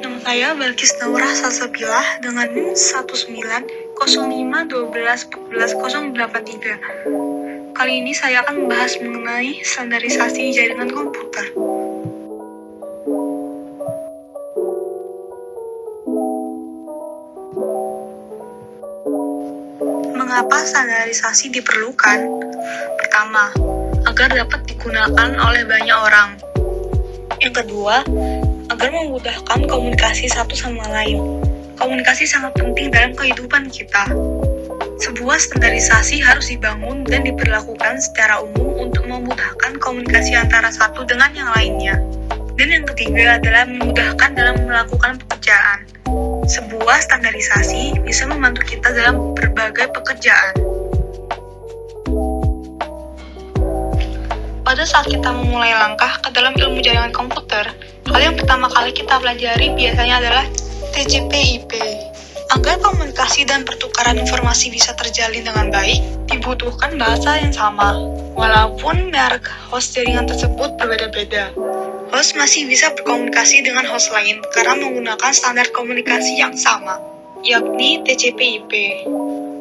Nama saya Balkis Naurah Salsabilah dengan NIM 190515141083. Kali ini saya akan membahas mengenai standarisasi jaringan komputer. Mengapa standarisasi diperlukan? Pertama, agar dapat digunakan oleh banyak orang. Yang kedua, agar memudahkan komunikasi satu sama lain. Komunikasi sangat penting dalam kehidupan kita. Sebuah standarisasi harus dibangun dan diberlakukan secara umum untuk memudahkan komunikasi antara satu dengan yang lainnya. Dan yang ketiga adalah memudahkan dalam melakukan pekerjaan. Sebuah standarisasi bisa membantu kita dalam berbagai pekerjaan. Pada saat kita memulai langkah ke dalam ilmu jaringan komputer, hal yang pertama kali kita pelajari biasanya adalah TCP/IP. Agar komunikasi dan pertukaran informasi bisa terjalin dengan baik, dibutuhkan bahasa yang sama. Walaupun merek host jaringan tersebut berbeda-beda, host masih bisa berkomunikasi dengan host lain karena menggunakan standar komunikasi yang sama, yakni TCP/IP.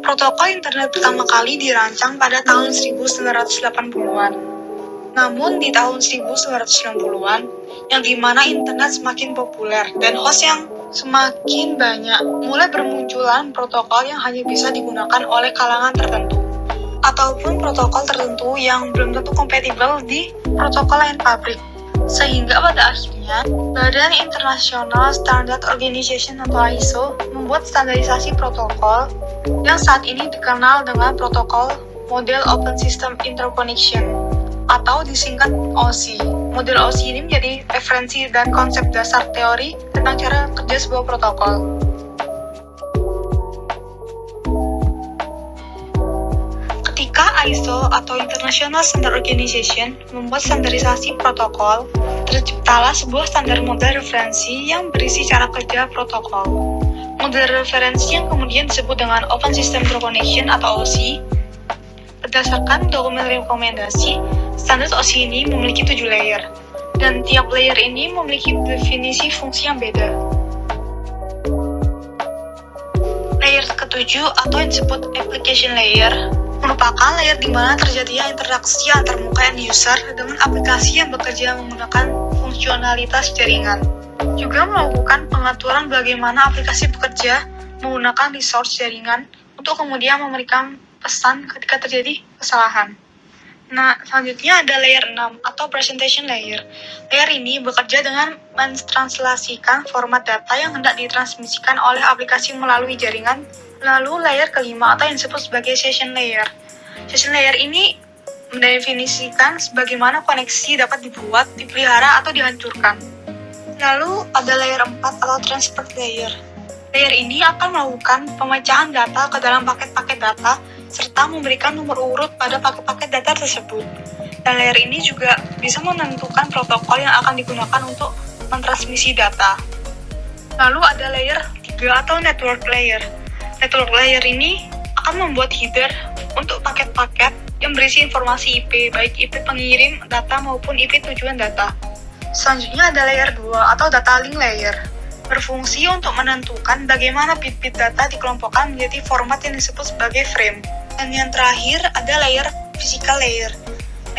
Protokol internet pertama kali dirancang pada tahun 1980-an. Namun di tahun 1990-an, yang dimana internet semakin populer dan host yang semakin banyak, mulai bermunculan protokol yang hanya bisa digunakan oleh kalangan tertentu, ataupun protokol tertentu yang belum tentu kompatibel di protokol lain pabrik. Sehingga pada akhirnya, Badan International Standard Organization atau ISO membuat standarisasi protokol yang saat ini dikenal dengan protokol Model Open System Interconnection atau disingkat OSI. Model OSI ini menjadi referensi dan konsep dasar teori tentang cara kerja sebuah protokol. Ketika ISO atau International Standard Organization membuat standarisasi protokol, terciptalah sebuah standar model referensi yang berisi cara kerja protokol. Model referensi yang kemudian disebut dengan Open System Interconnection atau OSI. Berdasarkan dokumen rekomendasi, standar OSI ini memiliki 7 layer, dan tiap layer ini memiliki definisi fungsi yang beda. Layer ke-7 atau yang disebut application layer merupakan layer di mana terjadinya interaksi antar muka end user dengan aplikasi yang bekerja menggunakan fungsionalitas jaringan. Juga melakukan pengaturan bagaimana aplikasi bekerja menggunakan resource jaringan untuk kemudian memberikan pesan ketika terjadi kesalahan. Nah, selanjutnya ada layer 6 atau presentation layer. Layer ini bekerja dengan mentranslasikan format data yang hendak ditransmisikan oleh aplikasi melalui jaringan. Lalu layer kelima atau yang disebut sebagai session layer. Session layer ini mendefinisikan sebagaimana koneksi dapat dibuat, dipelihara, atau dihancurkan. Lalu ada layer 4 atau transport layer. Layer ini akan melakukan pemecahan data ke dalam paket-paket data serta memberikan nomor urut pada paket-paket data tersebut. Dan layer ini juga bisa menentukan protokol yang akan digunakan untuk mentransmisi data. Lalu ada layer 3 atau network layer. Network layer ini akan membuat header untuk paket-paket yang berisi informasi IP, baik IP pengirim data maupun IP tujuan data. Selanjutnya ada layer 2 atau data link layer. Berfungsi untuk menentukan bagaimana bit-bit data dikelompokkan menjadi format yang disebut sebagai frame. Dan yang terakhir ada layer physical layer.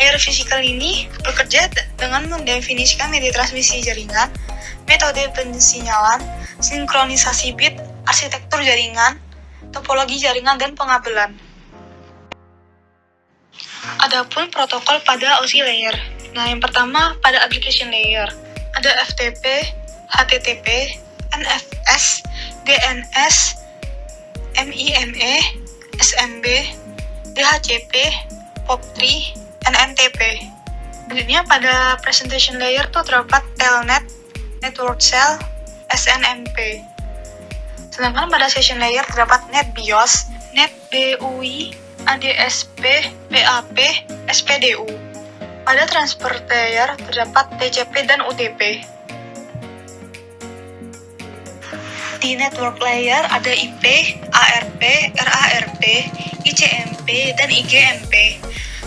Layer physical ini bekerja dengan mendefinisikan media transmisi jaringan, metode pensinyalan, sinkronisasi bit, arsitektur jaringan, topologi jaringan, dan pengabelan. Adapun protokol pada OSI layer. Nah, yang pertama pada application layer. Ada FTP, HTTP, NFS, DNS, MIME, SMB, DHCP, POP3, NNTP. Selanjutnya pada presentation layer tuh terdapat Telnet, Network Cell, SNMP. Sedangkan pada session layer terdapat NetBIOS, NetBUI, ADSP, PAP, SPDU. Pada transport layer terdapat TCP dan UDP. Di network layer ada IP, ARP, RARP, ICMP, dan IGMP.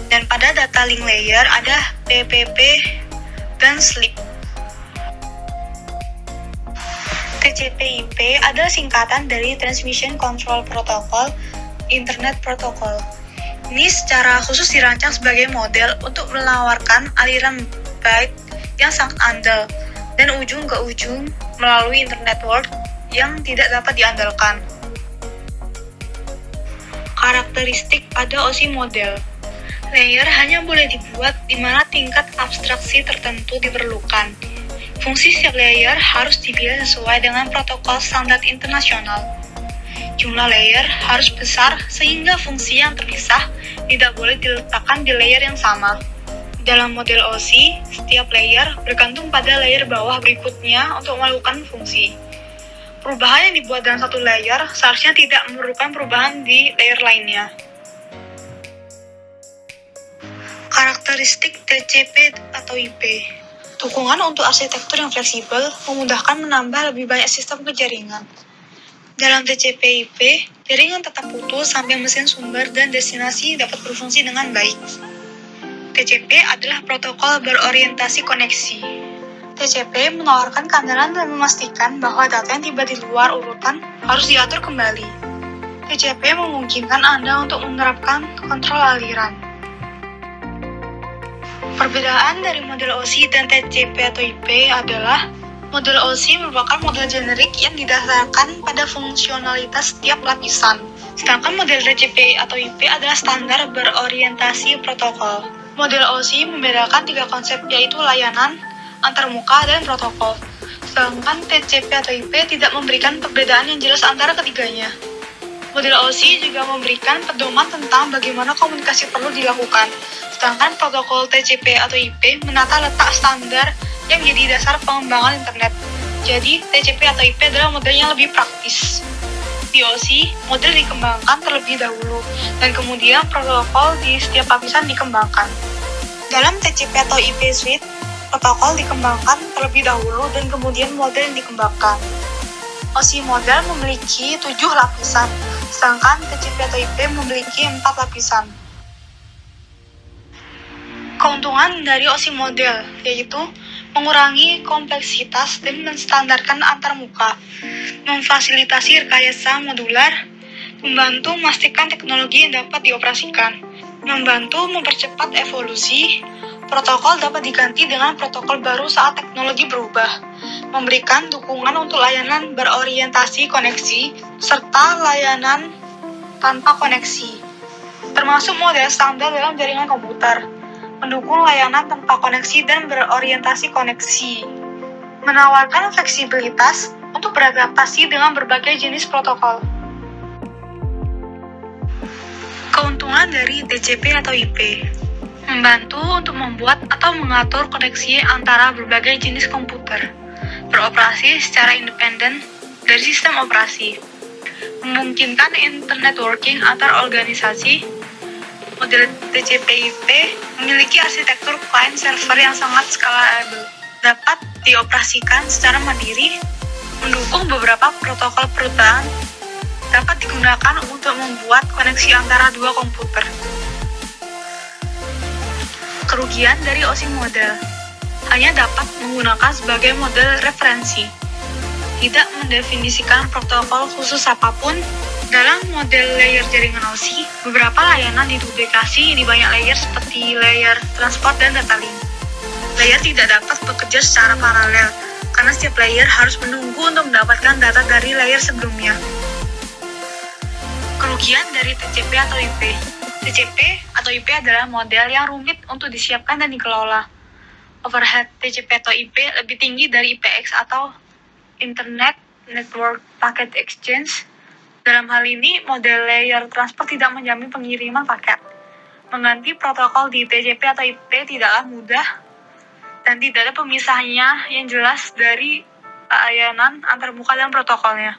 Dan pada data link layer ada PPP dan SLIP. TCP/IP adalah singkatan dari Transmission Control Protocol, Internet Protocol. Ini secara khusus dirancang sebagai model untuk menawarkan aliran byte yang sangat andal dan ujung ke ujung melalui internet network yang tidak dapat diandalkan. Karakteristik pada OSI model. Layer hanya boleh dibuat di mana tingkat abstraksi tertentu diperlukan. Fungsi setiap layer harus dipilih sesuai dengan protokol standar internasional. Jumlah layer harus besar sehingga fungsi yang terpisah tidak boleh diletakkan di layer yang sama. Dalam model OSI, setiap layer bergantung pada layer bawah berikutnya untuk melakukan fungsi. Perubahan yang dibuat dalam satu layer seharusnya tidak memerlukan perubahan di layer lainnya. Karakteristik TCP atau IP. Dukungan untuk arsitektur yang fleksibel memudahkan menambah lebih banyak sistem ke jaringan. Dalam TCP/IP, jaringan tetap putus sampai mesin sumber dan destinasi dapat berfungsi dengan baik. TCP adalah protokol berorientasi koneksi. TCP menawarkan keandalan dan memastikan bahwa data yang tiba di luar urutan harus diatur kembali. TCP memungkinkan Anda untuk menerapkan kontrol aliran. Perbedaan dari model OSI dan TCP atau IP adalah model OSI merupakan model generik yang didasarkan pada fungsionalitas setiap lapisan. Sedangkan model TCP atau IP adalah standar berorientasi protokol. Model OSI membedakan 3 konsep yaitu layanan, antarmuka, dan protokol. Sedangkan TCP atau IP tidak memberikan perbedaan yang jelas antara ketiganya. Model OSI juga memberikan pedoman tentang bagaimana komunikasi perlu dilakukan. Sedangkan protokol TCP atau IP menata letak standar yang menjadi dasar pengembangan internet. Jadi, TCP atau IP adalah model yang lebih praktis. Di OSI, model dikembangkan terlebih dahulu, dan kemudian protokol di setiap lapisan dikembangkan. Dalam TCP atau IP suite, protokol dikembangkan terlebih dahulu, dan kemudian model dikembangkan. OSI model memiliki 7 lapisan, sedangkan TCP atau IP memiliki 4 lapisan. Keuntungan dari OSI model, yaitu mengurangi kompleksitas dan menstandarkan antarmuka, memfasilitasi rekayasa modular, membantu memastikan teknologi yang dapat dioperasikan, membantu mempercepat evolusi, protokol dapat diganti dengan protokol baru saat teknologi berubah, memberikan dukungan untuk layanan berorientasi koneksi, serta layanan tanpa koneksi, termasuk model standar dalam jaringan komputer, mendukung layanan tanpa koneksi dan berorientasi koneksi, menawarkan fleksibilitas untuk beradaptasi dengan berbagai jenis protokol. Keuntungan dari TCP atau IP, membantu untuk membuat atau mengatur koneksi antara berbagai jenis komputer, beroperasi secara independen dari sistem operasi, memungkinkan internet working antar organisasi. Model TCP/IP memiliki arsitektur client server yang sangat scalable, dapat dioperasikan secara mandiri, mendukung beberapa protokol perubahan, dapat digunakan untuk membuat koneksi antara 2 komputer. Kerugian dari OSI model hanya dapat menggunakan sebagai model referensi, tidak mendefinisikan protokol khusus apapun. Dalam model layer jaringan OSI, beberapa layanan diduplikasi di banyak layer seperti layer transport dan data link. Layer tidak dapat bekerja secara paralel, karena setiap layer harus menunggu untuk mendapatkan data dari layer sebelumnya. Kerugian dari TCP atau IP. TCP atau IP adalah model yang rumit untuk disiapkan dan dikelola. Overhead TCP atau IP lebih tinggi dari IPX atau Internet Network Packet Exchange. Dalam hal ini, model layer transport tidak menjamin pengiriman paket. Mengganti protokol di TCP atau IP tidaklah mudah, dan tidak ada pemisahnya yang jelas dari layanan antarmuka dan protokolnya.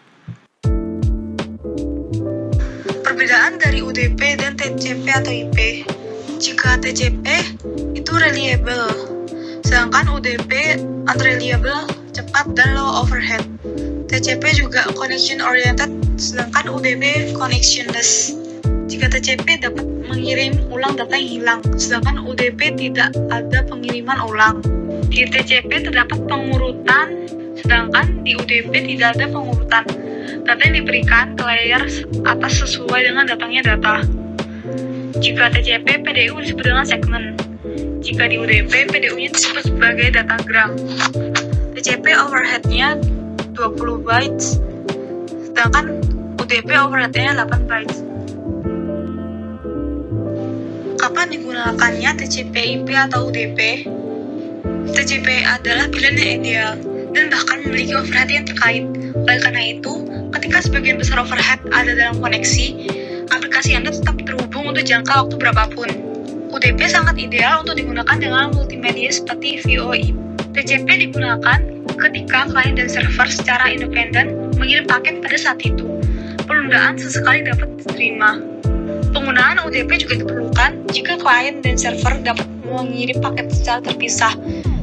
Perbedaan dari UDP dan TCP atau IP. Jika TCP itu reliable, sedangkan UDP unreliable, cepat dan low overhead. TCP juga connection oriented, sedangkan UDP connectionless. Jika TCP dapat mengirim ulang data yang hilang, sedangkan UDP tidak ada pengiriman ulang. Di TCP terdapat pengurutan Sedangkan di UDP tidak ada pengurutan. Data yang diberikan ke layer atas sesuai dengan datangnya data. Jika TCP, PDU disebut dengan segmen. Jika di UDP, PDU-nya disebut sebagai datagram. TCP overhead-nya 20 bytes, sedangkan UDP overhead-nya 8 bytes. Kapan digunakannya TCP/IP atau UDP? TCP adalah pilihan yang ideal dan bahkan memiliki overhead yang terkait. Oleh karena itu, ketika sebagian besar overhead ada dalam koneksi, aplikasi Anda tetap terhubung untuk jangka waktu berapapun. UDP sangat ideal untuk digunakan dengan multimedia seperti VoIP. TCP digunakan ketika klien dan server secara independen mengirim paket pada saat itu. Penundaan sesekali dapat diterima. Penggunaan UDP juga diperlukan jika klien dan server dapat mengirim paket secara terpisah,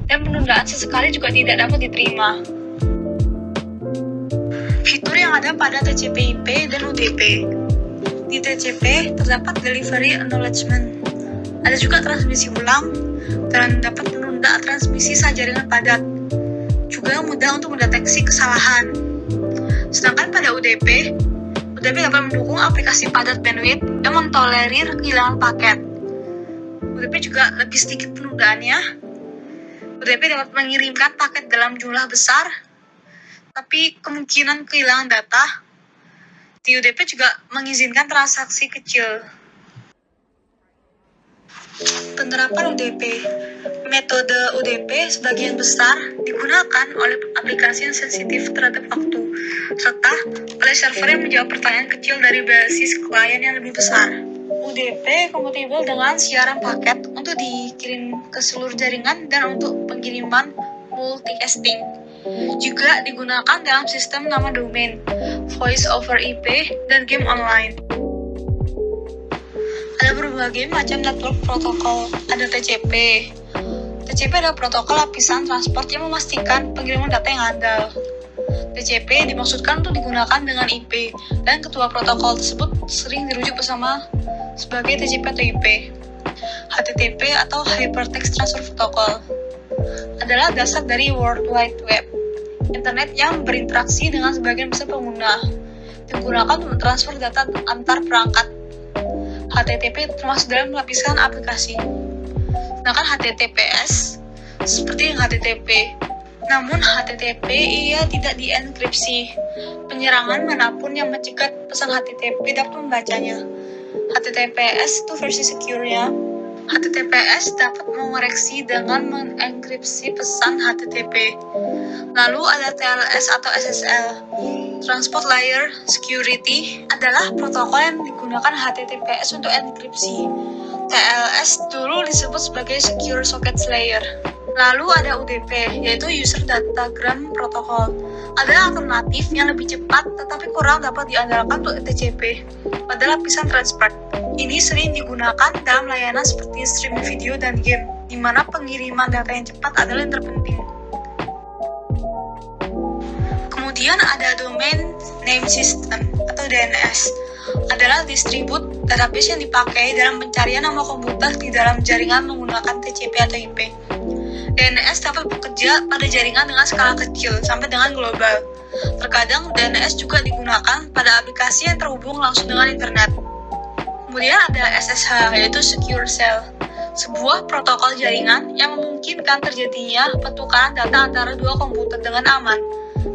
dan penundaan sesekali juga tidak dapat diterima. Fitur yang ada pada TCP/IP dan UDP. Di TCP terdapat delivery acknowledgement. Ada juga transmisi ulang dan dapat menunda transmisi saat jaringan padat. Juga mudah untuk mendeteksi kesalahan. Sedangkan pada UDP dapat mendukung aplikasi padat bandwidth yang mentolerir kehilangan paket. UDP juga lebih sedikit penundaannya. UDP dapat mengirimkan paket dalam jumlah besar, tapi kemungkinan kehilangan data. Di UDP juga mengizinkan transaksi kecil. Penerapan UDP. Metode UDP sebagian besar digunakan oleh aplikasi yang sensitif terhadap waktu, serta oleh server yang menjawab pertanyaan kecil dari basis klien yang lebih besar. UDP kompatibel dengan siaran paket untuk dikirim ke seluruh jaringan dan untuk pengiriman multicasting. Juga digunakan dalam sistem nama domain, voice over IP, dan game online. Ada berbagai macam network protokol. Ada TCP. TCP adalah protokol lapisan transport yang memastikan pengiriman data yang handal. TCP dimaksudkan untuk digunakan dengan IP, dan ketua protokol tersebut sering dirujuk bersama sebagai TCP atau IP. HTTP atau Hypertext Transfer Protocol adalah dasar dari World Wide Web, internet yang berinteraksi dengan sebagian besar pengguna, digunakan untuk transfer data antar perangkat. HTTP termasuk dalam lapisan aplikasi. Sedangkan HTTPS seperti yang HTTP. Namun HTTP ia tidak dienkripsi. Penyerangan manapun yang mencegat pesan HTTP dapat membacanya. HTTPS itu versi secure-nya. HTTPS dapat mengoreksi dengan mengenkripsi pesan HTTP. Lalu ada TLS atau SSL. Transport Layer Security adalah protokol yang digunakan HTTPS untuk enkripsi. TLS dulu disebut sebagai Secure Sockets Layer. Lalu ada UDP, yaitu User Datagram Protocol. Ada alternatif yang lebih cepat tetapi kurang dapat diandalkan untuk TCP pada lapisan transport. Ini sering digunakan dalam layanan seperti streaming video dan game, di mana pengiriman data yang cepat adalah yang terpenting. Kemudian ada Domain Name System atau DNS. Adalah distribut database yang dipakai dalam pencarian nama komputer di dalam jaringan menggunakan TCP atau IP. DNS dapat bekerja pada jaringan dengan skala kecil sampai dengan global. Terkadang DNS juga digunakan pada aplikasi yang terhubung langsung dengan internet. Kemudian ada SSH, yaitu Secure Shell, sebuah protokol jaringan yang memungkinkan terjadinya pertukaran data antara dua komputer dengan aman,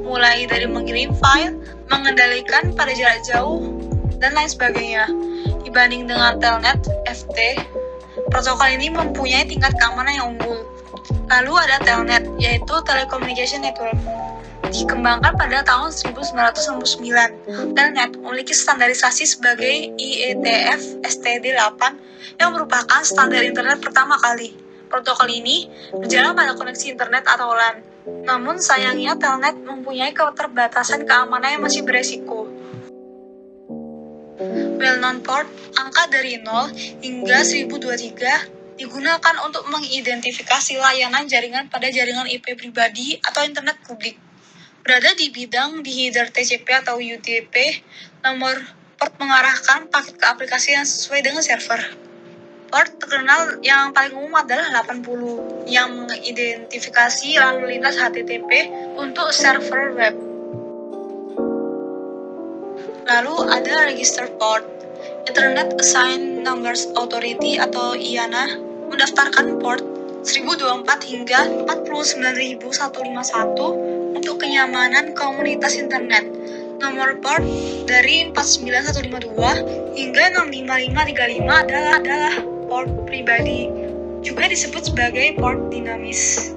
mulai dari mengirim file, mengendalikan pada jarak jauh, dan lain sebagainya. Dibanding dengan Telnet, FT, protokol ini mempunyai tingkat keamanan yang unggul. Lalu ada Telnet, yaitu Telecommunication Network. Dikembangkan pada tahun 1999. Telnet memiliki standarisasi sebagai IETF STD8 yang merupakan standar internet pertama kali. Protokol ini berjalan pada koneksi internet atau LAN. Namun sayangnya Telnet mempunyai keterbatasan keamanan yang masih beresiko. Well-known port, angka dari 0 hingga 1023, digunakan untuk mengidentifikasi layanan jaringan pada jaringan IP pribadi atau internet publik. Berada di bidang di header TCP atau UDP, nomor port mengarahkan paket ke aplikasi yang sesuai dengan server. Port terkenal yang paling umum adalah 80 yang mengidentifikasi lalu lintas HTTP untuk server web. Lalu ada Register Port, Internet Assigned Numbers Authority atau IANA mendaftarkan port 1024 hingga 49151 untuk kenyamanan komunitas internet. Nomor port dari 49152 hingga 65535 adalah port pribadi, juga disebut sebagai port dinamis.